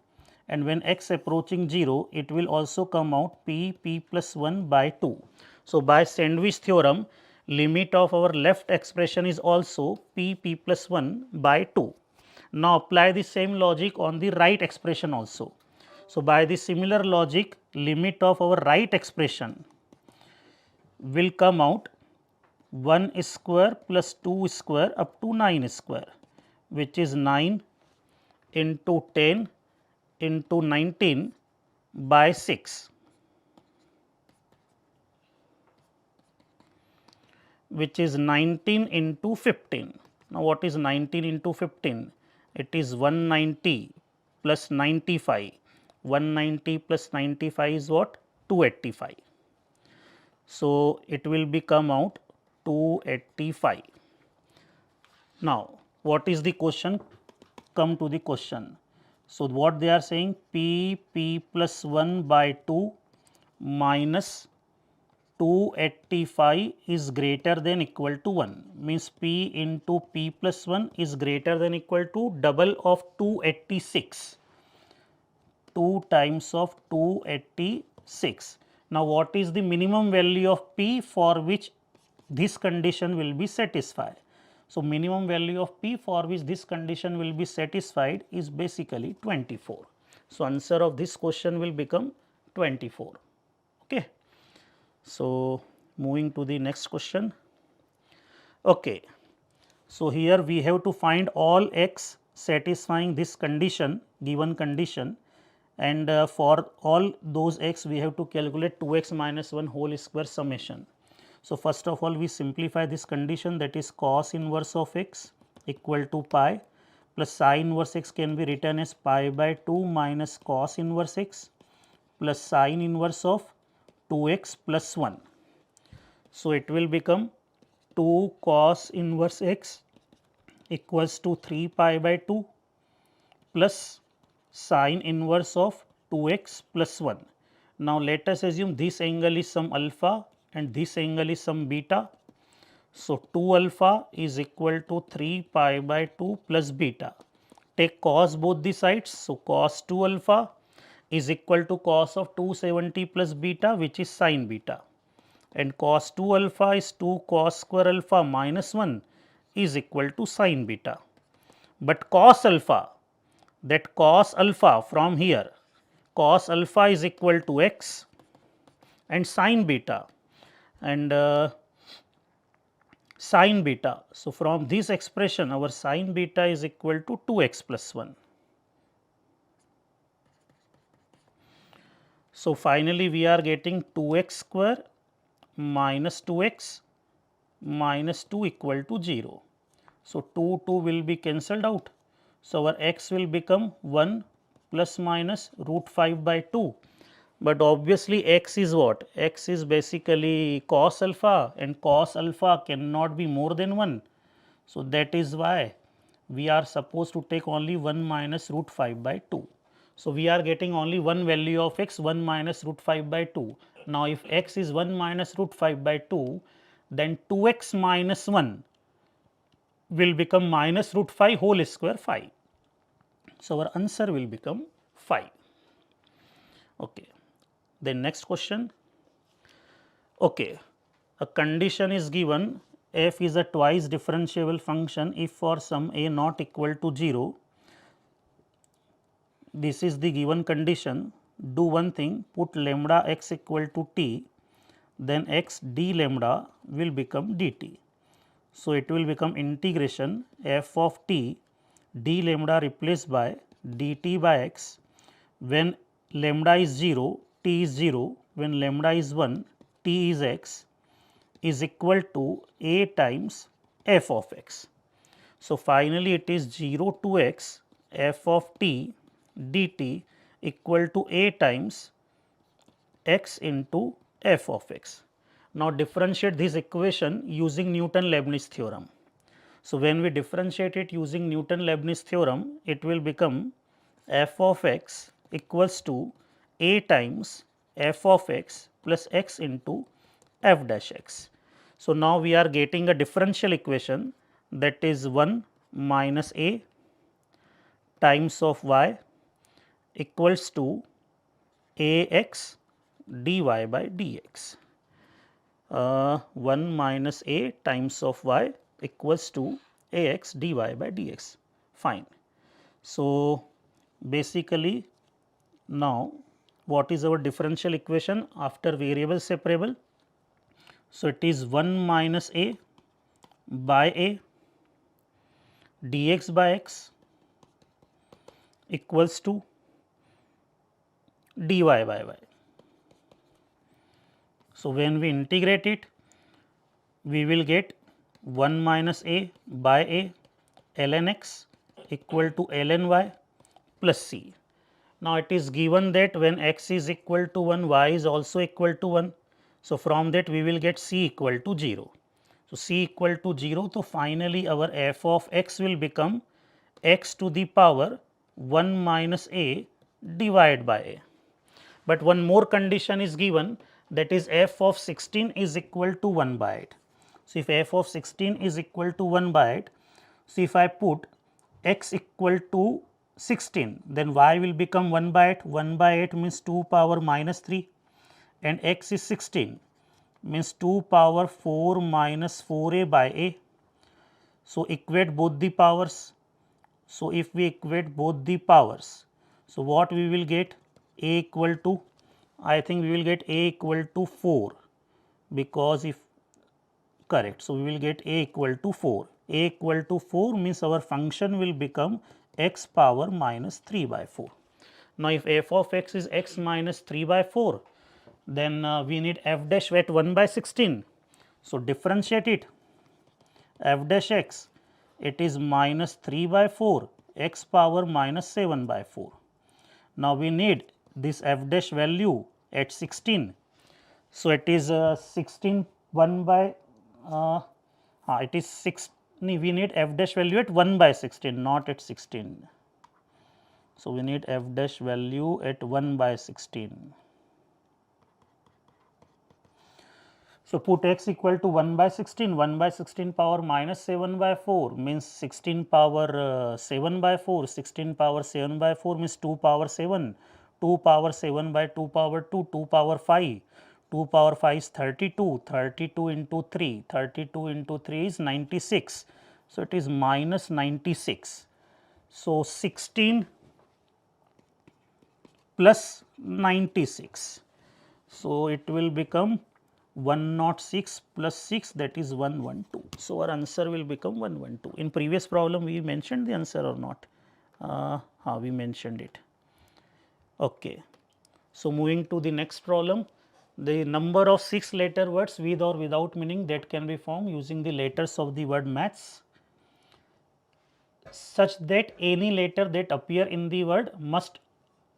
and when x approaching 0 it will also come out p plus 1 by 2. So, by sandwich theorem limit of our left expression is also p plus 1 by 2. Now, apply the same logic on the right expression also. So, by the similar logic limit of our right expression will come out 1 square plus 2 square up to 9 square, which is 9 into 10 into 19 by 6, which is 19 into 15. Now, what is 19 into 15? It is 190 plus 95. 190 plus 95 is what? 285. So, it will become out 285. Now, what is the question? Come to the question. So, what they are saying p plus 1 by 2 minus 285 is greater than equal to 1, means p into p plus 1 is greater than equal to double of 286, 2 times of 286. Now, what is the minimum value of p for which this condition will be satisfied? So, minimum value of p for which this condition will be satisfied is basically 24. So, answer of this question will become 24. Okay. So, moving to the next question. Okay. So, here we have to find all x satisfying this condition, given condition, and for all those x we have to calculate 2x minus 1 whole square summation. So, first of all we simplify this condition, that is cos inverse of x equal to pi plus sin inverse x can be written as pi by 2 minus cos inverse x plus sin inverse of 2x plus 1. So, it will become 2 cos inverse x equals to 3 pi by 2 plus sin inverse of 2x plus 1. Now, let us assume this angle is some alpha and this angle is some beta. So, 2 alpha is equal to 3 pi by 2 plus beta. Take cos both the sides. So, cos 2 alpha is equal to cos of 270 plus beta, which is sin beta, and cos 2 alpha is 2 cos square alpha minus 1 is equal to sin beta. But cos alpha, that cos alpha from here, cos alpha is equal to x and sin beta and sin beta. So, from this expression our sin beta is equal to 2x plus 1. So, finally, we are getting 2x square minus 2x minus 2 equal to 0. So, 2 will be cancelled out. So, our x will become 1 plus minus root 5 by 2, but obviously x is what? X is basically cos alpha and cos alpha cannot be more than 1. So, that is why we are supposed to take only 1 minus root 5 by 2. So, we are getting only one value of x 1 minus root 5 by 2. Now, if x is 1 minus root 5 by 2, then 2x minus 1 will become minus root 5 whole square 5. So, our answer will become 5. Okay. Then next question. Okay. A condition is given f is a twice differentiable function if for some a not equal to 0. This is the given condition. Do one thing, put lambda x equal to t, then x d lambda will become dt. So, it will become integration f of t d lambda replaced by dt by x. When lambda is 0, t is 0, when lambda is 1, t is x, is equal to a times f of x. So, finally, it is 0 to x f of t dt equal to a times x into f of x. Now, differentiate this equation using Newton-Leibniz theorem. So, when we differentiate it using Newton-Leibniz theorem, it will become f of x equals to a times f of x plus x into f dash x. So, now we are getting a differential equation, that is 1 minus a times of y equals to a x dy by dx. 1 minus a times of y equals to a x dy by dx, fine. So, basically now what is our differential equation after variable separable? So, it is 1 minus a by a dx by x equals to dy by y. So, when we integrate it, we will get 1 minus a by a ln x equal to ln y plus c. Now, it is given that when x is equal to 1, y is also equal to 1. So, from that we will get c equal to 0. So, c equal to 0. So, finally, our f of x will become x to the power 1 minus a divided by a. But one more condition is given, that is f of 16 is equal to 1 by it. So, if f of 16 is equal to 1 by it, so if I put x equal to 16, then y will become 1 by 8. 1 by 8 means 2 power minus 3 and x is 16 means 2 power 4 minus 4a by a. So, equate both the powers. So, if we equate both the powers, so what we will get? A equal to, I think we will get a equal to 4, because if correct. So, we will get a equal to 4. A equal to 4 means our function will become x power minus 3 by 4. Now, if f of x is x minus 3 by 4, then we need f dash at 1 by 16. So, differentiate it, f dash x, it is minus 3 by 4 x power minus 7 by 4. Now, we need this f dash value at 16. So, it is 16 1 by it is 6, we need f dash value at 1 by 16, not at 16. So, we need f dash value at 1 by 16. So, put x equal to 1 by 16, 1 by 16 power minus 7 by 4 means 16 power 7 by 4, 16 power 7 by 4 means 2 power 7, 2 power 7 by 2 power 2, 2 power 5, 2 power 5 is 32, 32 into 3, 32 into 3 is 96. So, it is minus 96. So, 16 plus 96. So, it will become 106 plus 6, that is 112. So, our answer will become 112. In previous problem we mentioned the answer or not? We mentioned it. Okay. So, moving to the next problem, the number of 6 letter words with or without meaning that can be formed using the letters of the word maths, such that any letter that appear in the word must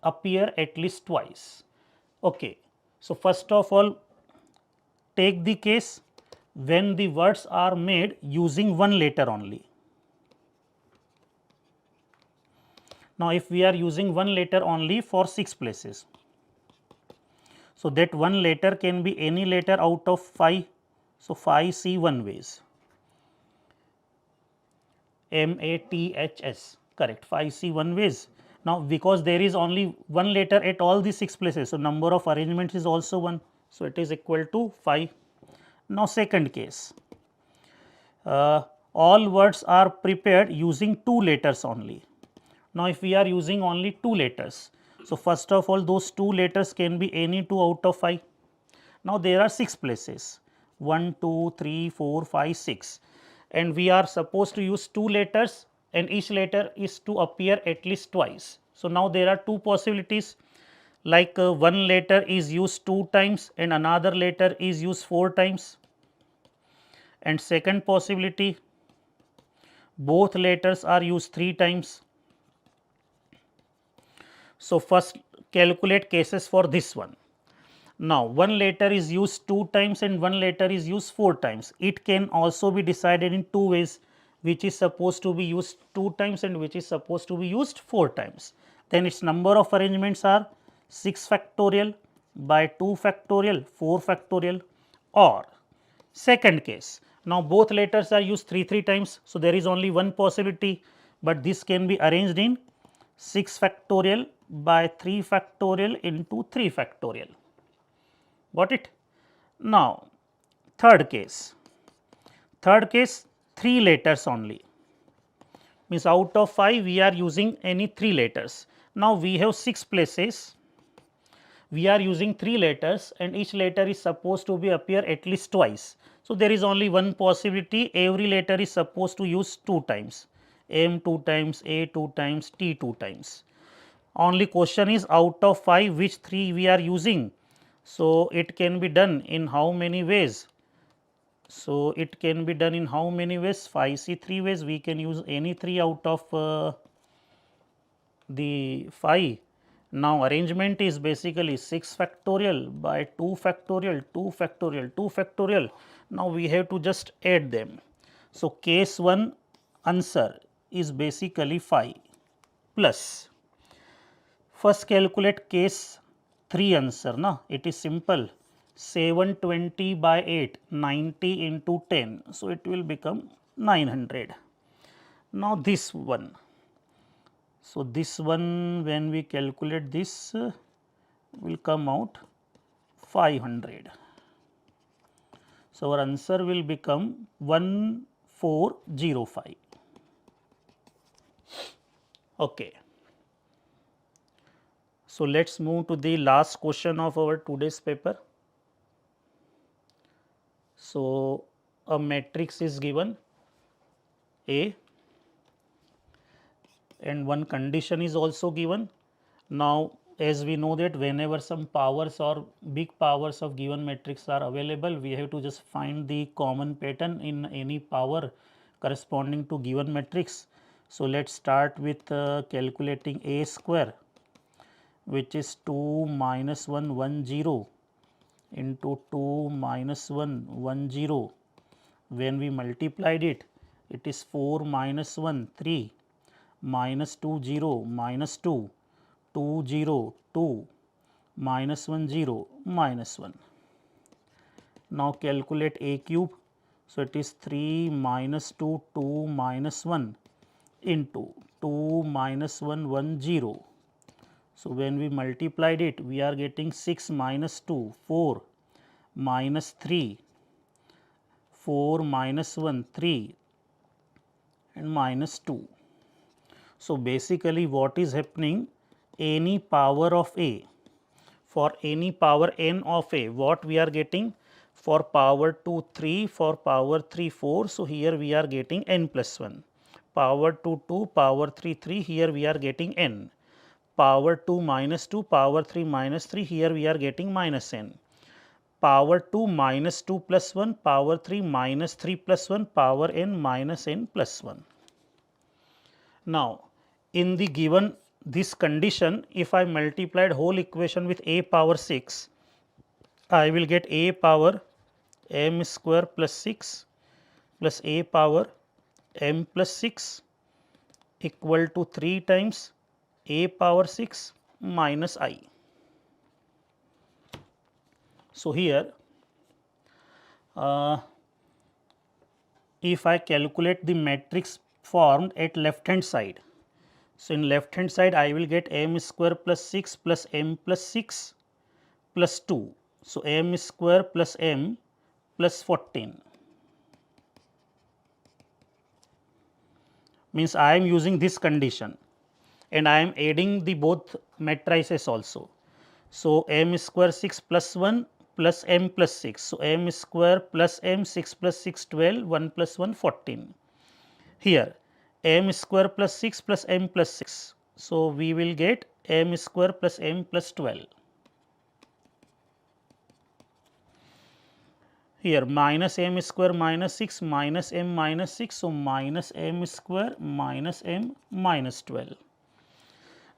appear at least twice. Okay. So, first of all, take the case when the words are made using one letter only. Now, if we are using one letter only for 6 places, so that one letter can be any letter out of 5. So, 5 see one ways, MATHS, correct, 5 see one ways. Now, because there is only one letter at all the 6 places, so number of arrangements is also 1. So, it is equal to 5. Now, second case, all words are prepared using 2 letters only. Now, if we are using only 2 letters, so first of all those 2 letters can be any 2 out of 5. Now, there are 6 places, 1, 2, 3, 4, 5, 6, and we are supposed to use 2 letters and each letter is to appear at least twice. So, now there are 2 possibilities, like one letter is used 2 times and another letter is used 4 times, and second possibility, both letters are used 3 times. So, first calculate cases for this one. Now, one letter is used 2 times and one letter is used 4 times. It can also be decided in 2 ways, which is supposed to be used 2 times and which is supposed to be used 4 times. Then its number of arrangements are 6 factorial by 2 factorial, 4 factorial, or second case. Now, both letters are used 3 times. So, there is only one possibility, but this can be arranged in 6 factorial by 3 factorial into 3 factorial. Got it? Now, third case 3 letters only, means out of 5 we are using any 3 letters. Now, we have 6 places, we are using 3 letters and each letter is supposed to be appear at least twice. So, there is only one possibility, every letter is supposed to use 2 times, M 2 times, A 2 times, T 2 times. Only question is out of 5 which 3 we are using. So, it can be done in how many ways? So, it can be done in how many ways? 5 see 3 ways, we can use any 3 out of the 5. Now, arrangement is basically 6 factorial by 2 factorial, 2 factorial, 2 factorial. Now, we have to just add them. So, case 1 answer is basically 5 plus, first calculate case 3 answer, na, it is simple, 720 by 8, 90 into 10. So, it will become 900. Now, this one. So, this one when we calculate this will come out 500. So, our answer will become 1405. Okay. So, let us move to the last question of our today's paper. So, a matrix is given A and one condition is also given. Now, as we know that whenever some powers or big powers of given matrix are available, we have to just find the common pattern in any power corresponding to given matrix. So, let us start with calculating A square, which is 2 minus 1 1 0 into 2 minus 1 1 0. When we multiplied it, it is 4 minus 1 3 minus 2 0 minus 2 2 0 2 minus 1 0 minus 1. Now, calculate A cube. So, it is 3 minus 2 2 minus 1 into 2 minus 1 1 0. So, when we multiplied it, we are getting 6 minus 2 4 minus 3 4 minus 1 3 and minus 2. So, basically what is happening, any power of A, for any power n of A, what we are getting, for power 2 3, for power 3 4. So, here we are getting n plus 1, power 2 2, power 3 3, here we are getting n, power 2 minus 2, power 3 minus 3, here we are getting minus n, power 2 minus 2 plus 1, power 3 minus 3 plus 1, power n minus n plus 1. Now, in the given this condition, if I multiplied whole equation with a power 6, I will get a power m square plus 6 plus a power m plus 6 equal to 3 times a power 6 minus I. So, here if I calculate the matrix formed at left hand side. So, in left hand side I will get m square plus 6 plus m plus 6 plus 2. So, m square plus m plus 14 means I am using this condition and I am adding the both matrices also. So, m square 6 plus 1 plus m plus 6. So, m square plus m 6 plus 6 12 1 plus 1 14. Here m square plus 6 plus m plus 6. So, we will get m square plus m plus 12. here minus m square minus 6 minus m minus 6. So, minus m square minus m minus 12.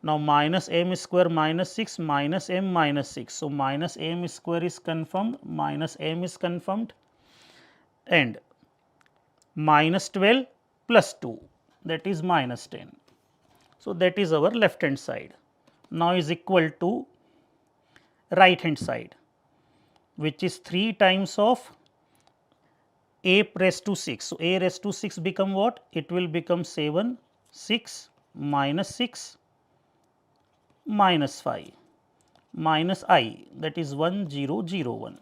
Now, minus m square minus 6 minus m minus 6. So, minus m square is confirmed, minus m is confirmed, and minus 12 plus 2, that is minus 10. So, that is our left hand side. Now, is equal to right hand side, which is 3 times of a raised to 6. So, a raised to 6 become what? It will become 7, 6 minus 6 minus 5 minus I, that is 1 0 0 1.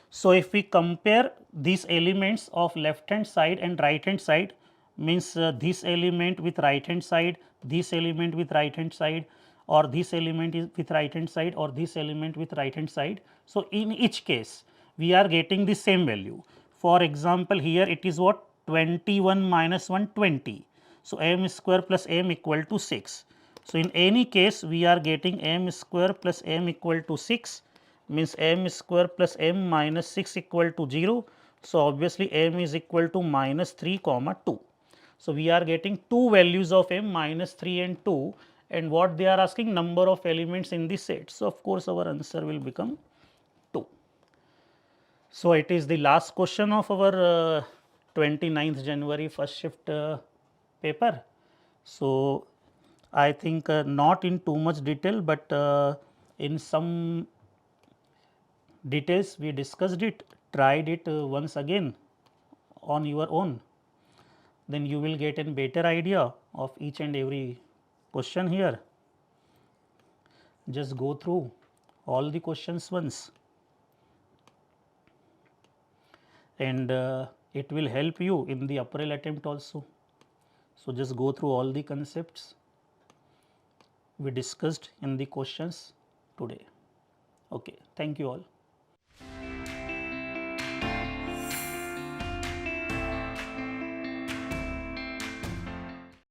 So, if we compare these elements of left hand side and right hand side, means this element with right hand side, this element with right hand side, or this element is with right hand side, or this element with right hand side. So, in each case we are getting the same value. For example, here it is what? 21 minus 1 20. So, m square plus m equal to 6. So, in any case we are getting m square plus m equal to 6, means m square plus m minus 6 equal to 0. So, obviously, m is equal to minus 3 comma 2. So, we are getting two values of m, minus 3 and 2, and what they are asking, number of elements in the set. So, of course, our answer will become 2. So, it is the last question of our 29th January first shift paper. So, I think not in too much detail, but in some details we discussed it, tried it once again on your own, then you will get a better idea of each and every question here. Just go through all the questions once, and it will help you in the appraisal attempt also. So, just go through all the concepts we discussed in the questions today. Okay, thank you all.